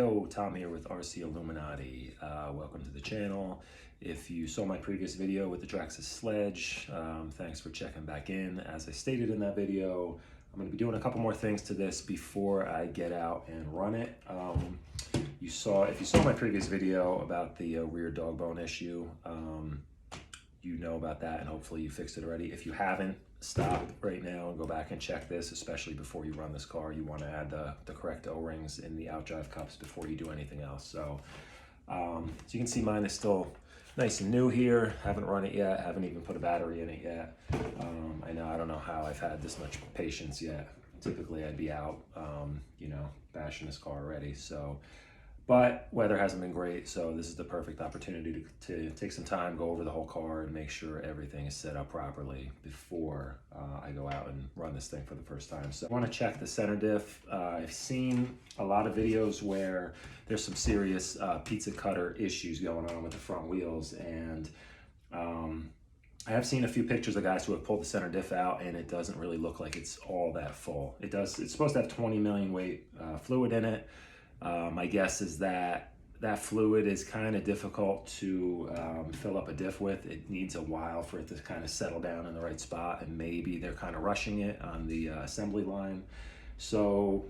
Yo, Tom here with RC Illuminati. Welcome to the channel. If you saw my previous video with the Traxxas Sledge, thanks for checking back in. As I stated in that video, I'm going to be doing a couple more things to this before I get out and run it. If you saw my previous video about the rear dog bone issue, you know about that, and hopefully you fixed it already. If you haven't, stop right now and go back and check this, especially before you run this car. You want to add the correct O-rings in the outdrive cups before you do anything else. So, so you can see mine is still nice and new here. Haven't run it yet, haven't even put a battery in it yet. I don't know how I've had this much patience yet. Typically I'd be out, bashing this car already. So, but weather hasn't been great, so this is the perfect opportunity to take some time, go over the whole car and make sure everything is set up properly before I go out and run this thing for the first time. So I want to check the center diff. I've seen a lot of videos where there's some serious pizza cutter issues going on with the front wheels, and I have seen a few pictures of guys who have pulled the center diff out, and it doesn't really look like it's all that full. It's supposed to have 20 million weight fluid in it. My guess is that fluid is kind of difficult to fill up a diff with. It needs a while for it to kind of settle down in the right spot, and maybe they're kind of rushing it on the assembly line. So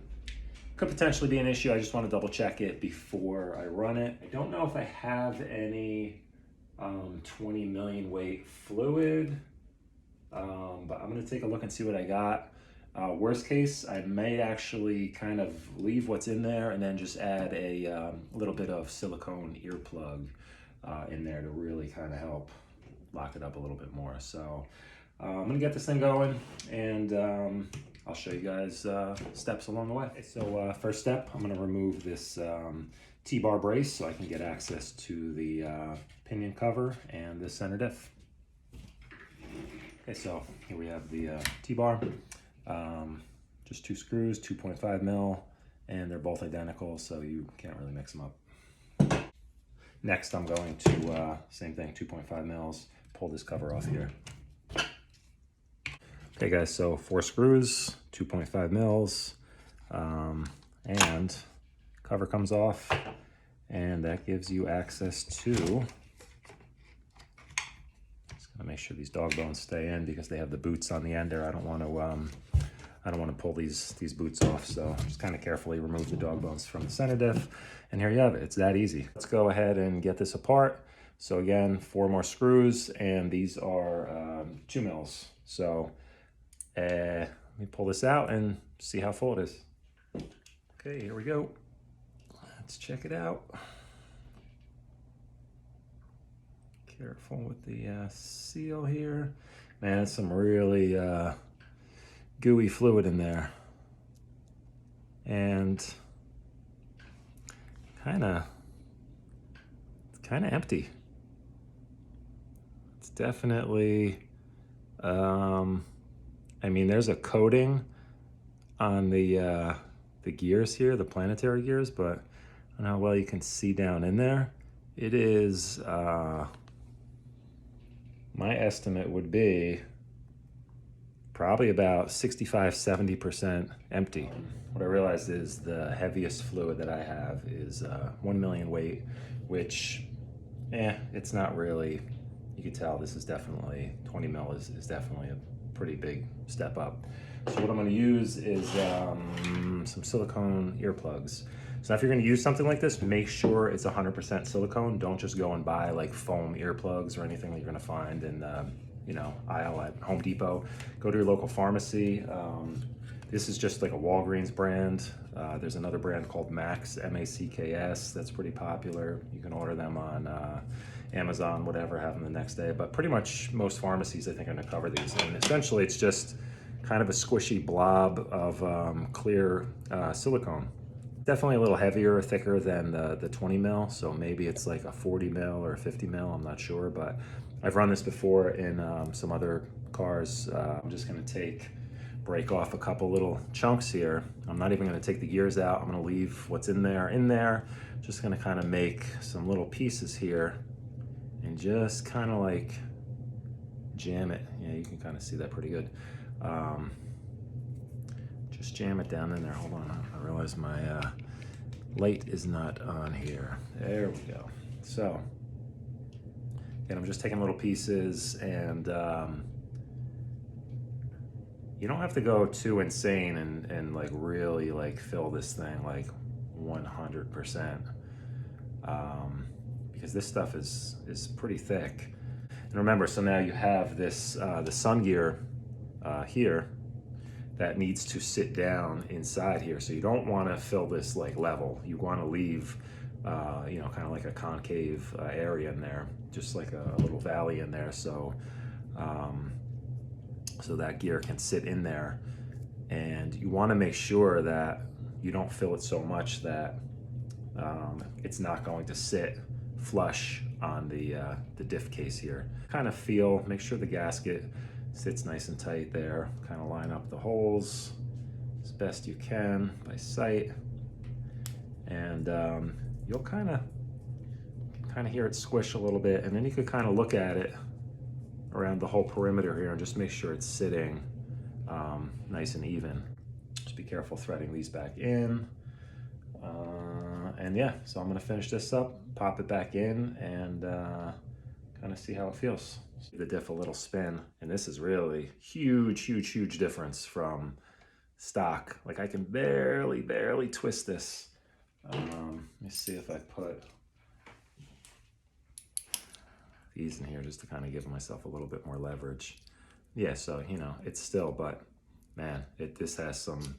could potentially be an issue. I just want to double check it before I run it. I don't know if I have any 20 million weight fluid, but I'm going to take a look and see what I got. Worst case, I may actually kind of leave what's in there and then just add a little bit of silicone earplug in there to really kind of help lock it up a little bit more. So I'm gonna get this thing going, and I'll show you guys steps along the way. Okay, so first step, I'm gonna remove this T-bar brace so I can get access to the pinion cover and the center diff. Okay, so here we have the T-bar. Just two screws, 2.5 mil, and they're both identical, so you can't really mix them up. Next, I'm going to, same thing, 2.5 mils, pull this cover off here. Okay guys, so 4 screws, 2.5 mils, and cover comes off, and that gives you access to, make sure these dog bones stay in because they have the boots on the end there. I don't want to pull these boots off, so just kind of carefully remove the dog bones from the center diff, and here you have it. It's that easy. Let's go ahead and get this apart. So again, 4 more screws, and these are 2 mils. So let me pull this out and see how full it is. Okay, here we go. Let's check it out. Careful with the seal here. Man, there's some really gooey fluid in there. And it's kind of empty. It's definitely, there's a coating on the gears here, the planetary gears, but I don't know how well you can see down in there. It is, my estimate would be probably about 65–70% empty. What I realized is the heaviest fluid that I have is 1 million weight, which, it's not really, you can tell this is definitely, 20 mil is definitely a pretty big step up. So what I'm gonna use is some silicone earplugs. So if you're gonna use something like this, make sure it's 100% silicone. Don't just go and buy like foam earplugs or anything that you're gonna find in aisle at Home Depot. Go to your local pharmacy. This is just like a Walgreens brand. There's another brand called Max, M-A-C-K-S, that's pretty popular. You can order them on Amazon, whatever, have them the next day. But pretty much most pharmacies, I think, are gonna cover these. And essentially it's just kind of a squishy blob of clear silicone. Definitely a little heavier or thicker than the 20 mil, so maybe it's like a 40 mil or a 50 mil, I'm not sure, but I've run this before in some other cars. I'm just gonna break off a couple little chunks here. I'm not even gonna take the gears out. I'm gonna leave what's in there. Just gonna kind of make some little pieces here and just kind of like jam it. Yeah, you can kind of see that pretty good. Just jam it down in there. Hold on, I realize my light is not on here. There we go. So, and I'm just taking little pieces, and you don't have to go too insane and like really like fill this thing like 100%, because this stuff is pretty thick. And remember, so now you have this the sun gear here that needs to sit down inside here. So you don't want to fill this like level. You want to leave you know, kind of like a concave area in there, just like a little valley in there, so so that gear can sit in there. And you want to make sure that you don't fill it so much that it's not going to sit flush on the diff case here. Kind of feel, make sure the gasket sits nice and tight there. Kind of line up the holes as best you can by sight, and you'll kind of hear it squish a little bit, and then you could kind of look at it around the whole perimeter here and just make sure it's sitting nice and even. Just be careful threading these back in. And yeah, so I'm gonna finish this up, pop it back in, and kind of see how it feels. Give the diff a little spin, and this is really huge difference from stock. Like I can barely twist this. Let me see if I put these in here just to kind of give myself a little bit more leverage. Yeah, so you know, it's still, but man, this has some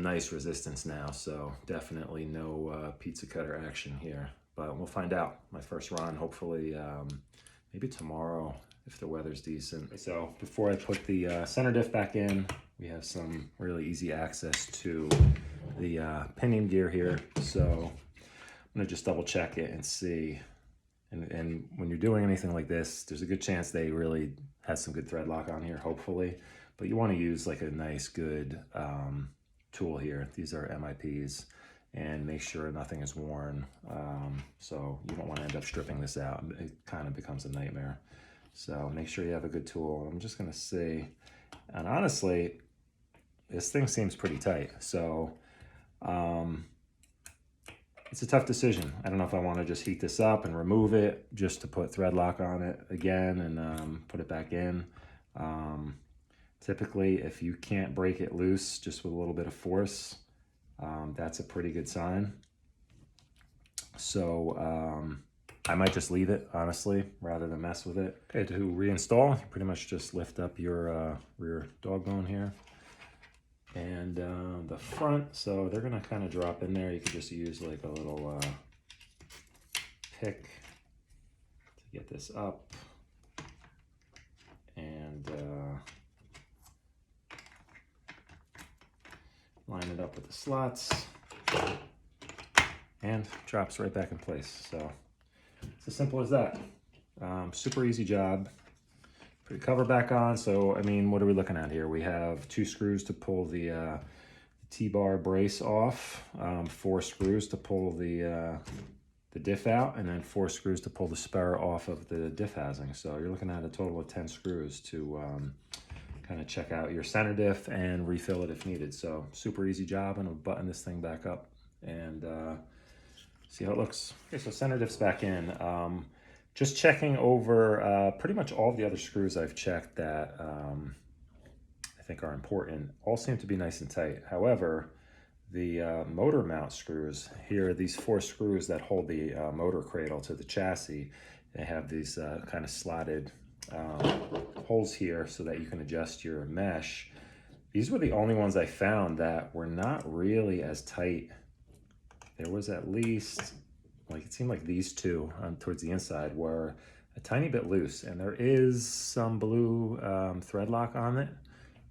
nice resistance now, so definitely no pizza cutter action here. But we'll find out. My first run, hopefully maybe tomorrow if the weather's decent. So before I put the center diff back in, we have some really easy access to the pinion gear here. So I'm gonna just double check it and see. And when you're doing anything like this, there's a good chance they really has some good thread lock on here, hopefully. But you want to use like a nice, good tool here. These are MIPs, and make sure nothing is worn. So you don't want to end up stripping this out. It kind of becomes a nightmare. So make sure you have a good tool. I'm just going to see. And honestly, this thing seems pretty tight. So it's a tough decision. I don't know if I want to just heat this up and remove it just to put thread lock on it again and put it back in. Typically, if you can't break it loose just with a little bit of force, that's a pretty good sign. So I might just leave it, honestly, rather than mess with it. Okay, to reinstall, you pretty much just lift up your rear dog bone here. And the front, so they're gonna kind of drop in there. You could just use like a little pick to get this up. And line it up with the slots, and drops right back in place. So it's as simple as that. Super easy job. Put the cover back on. So, I mean, what are we looking at here? We have 2 screws to pull the T-bar brace off, 4 screws to pull the diff out, and then 4 screws to pull the spur off of the diff housing. So you're looking at a total of 10 screws to kind of check out your center diff and refill it if needed. So super easy job, and I'll button this thing back up and see how it looks. Okay, so center diff's back in. Just checking over pretty much all the other screws I've checked that I think are important. All seem to be nice and tight. However, the motor mount screws here, these 4 screws that hold the motor cradle to the chassis, they have these kind of slotted holes here so that you can adjust your mesh. These were the only ones I found that were not really as tight. There was at least, like, it seemed like these 2 towards the inside were a tiny bit loose, and there is some blue thread lock on it,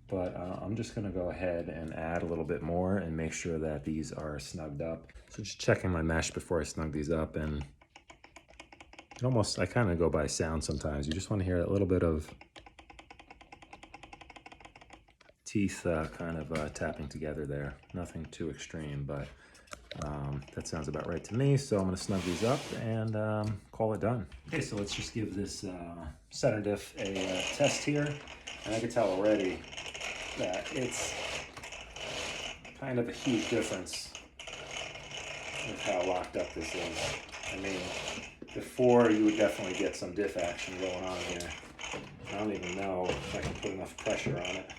but I'm just gonna go ahead and add a little bit more and make sure that these are snugged up. So just checking my mesh before I snug these up, and I kind of go by sound sometimes. You just want to hear a little bit of teeth kind of tapping together there. Nothing too extreme, but that sounds about right to me. So I'm going to snug these up and call it done. Okay, so let's just give this center diff a test here. And I can tell already that it's kind of a huge difference with how locked up this is. I mean, before you would definitely get some diff action going on here. I don't even know if I can put enough pressure on it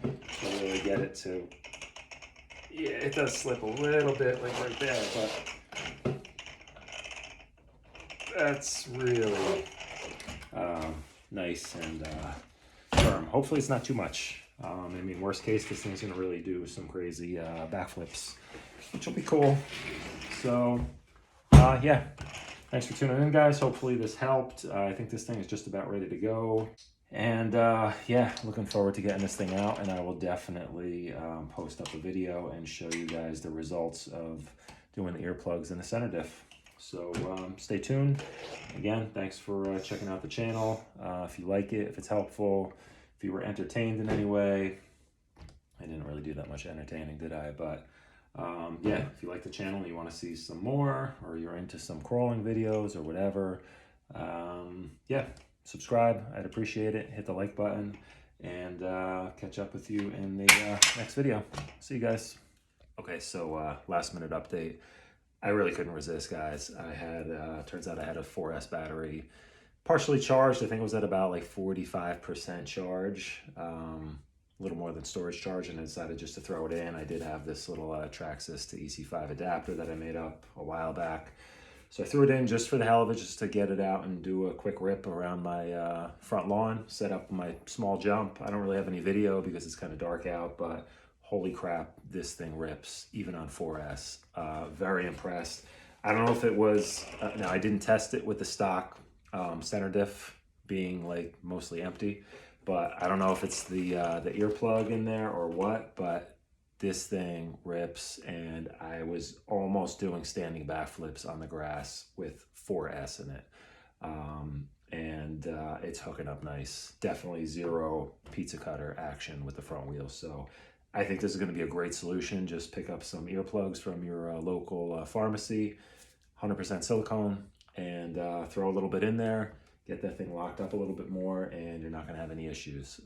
to really get it to, yeah, it does slip a little bit like right there, but that's really nice and firm. Hopefully it's not too much. I mean, worst case, this thing's gonna really do some crazy backflips, which will be cool. So yeah, thanks for tuning in, guys. Hopefully this helped. I think this thing is just about ready to go. And yeah, looking forward to getting this thing out, and I will definitely post up a video and show you guys the results of doing the earplugs and the center diff. So stay tuned. Again, thanks for checking out the channel. If you like it, if it's helpful, if you were entertained in any way. I didn't really do that much entertaining, did I? But yeah, if you like the channel and you want to see some more, or you're into some crawling videos or whatever, yeah, subscribe. I'd appreciate it. Hit the like button, and catch up with you in the next video. See you guys. Okay, so last minute update. I really couldn't resist, guys. I had, turns out I had a 4S battery partially charged. I think it was at about like 45% charge, a little more than storage charge, and I decided just to throw it in. I did have this little Traxxas to EC5 adapter that I made up a while back. So I threw it in just for the hell of it, just to get it out and do a quick rip around my front lawn, set up my small jump. I don't really have any video because it's kind of dark out, but holy crap, this thing rips, even on 4S. Very impressed. I don't know if it was, no, I didn't test it with the stock center diff being like mostly empty, but I don't know if it's the earplug in there or what, but this thing rips, and I was almost doing standing backflips on the grass with 4S in it. And it's hooking up nice. Definitely zero pizza cutter action with the front wheels. So I think this is going to be a great solution. Just pick up some earplugs from your local pharmacy, 100% silicone, and throw a little bit in there, get that thing locked up a little bit more, and you're not going to have any issues.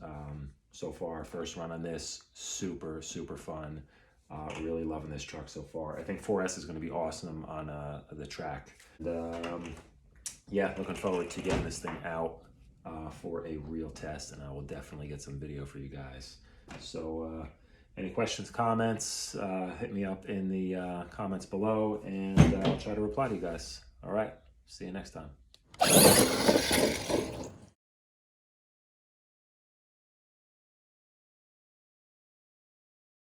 So far, first run on this, super, super fun. Really loving this truck so far. I think 4S is going to be awesome on the track. And, yeah, looking forward to getting this thing out for a real test, and I will definitely get some video for you guys. So any questions, comments, hit me up in the comments below, and I'll try to reply to you guys. All right, see you next time.